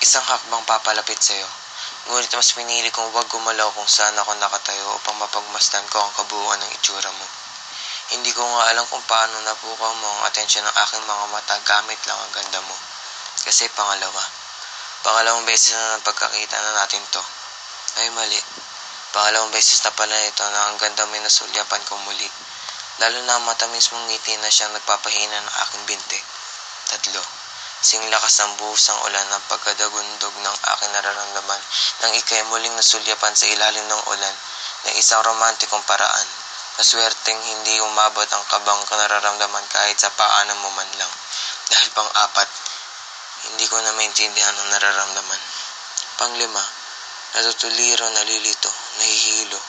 Isang hakbang papalapit sa'yo. Ngunit mas pinili kong huwag gumalaw kung saan ako nakatayo upang mapagmasdan ko ang kabuuan ng itsura mo. Hindi ko nga alam kung paano napukaw mo ang atensyon ng aking mga mata gamit lang ang ganda mo. Kasi pangalawang beses na napagkakita na natin to. Ay mali. Pangalawang beses na pala ito na ang ganda mo nasulyapan ko muli. Lalo na ang matamis mong ngiti na siyang nagpapahina ng aking binte. 3. Sing lakas ng buhos ang ulan ng pagkadagundog ng aking nararamdaman nang ika'y muling nasulyapan sa ilalim ng ulan ng isang romantikong paraan. Maswerteng hindi umabot ang kabang nararamdaman kahit sa paanan mo man lang. Dahil 4, hindi ko na maintindihan ang nararamdaman. 5, natutuliro, nalilito, nahihilo.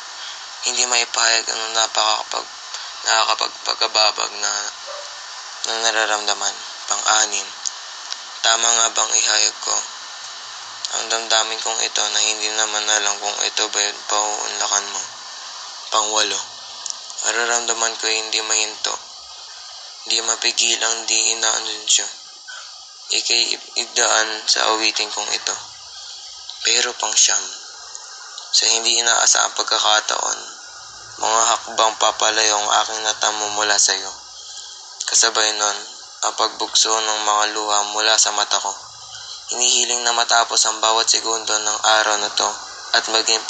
Hindi maipahayag ang nakakapagpagkababag na nararamdaman. 6, tama nga bang ihayag ko ang damdamin kong ito na hindi naman alam kung ito ba yung pauunlakan mo? 8, mararamdaman ko hindi mahinto, hindi mapigilang di inaanunsyo. Ika'y idaan sa awitin kong ito. Pero 9, sa hindi inaasahang pagkakataon, mga hakbang papalayo ang aking natamo mula sa iyo. Kasabay nun, ang pagbugso ng mga luha mula sa mata ko. Hinihiling na matapos ang bawat segundo ng araw na to at maging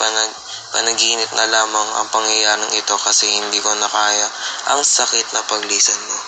panaginip na lamang ang pangyayaring ito kasi hindi ko na kaya ang sakit na paglisan mo.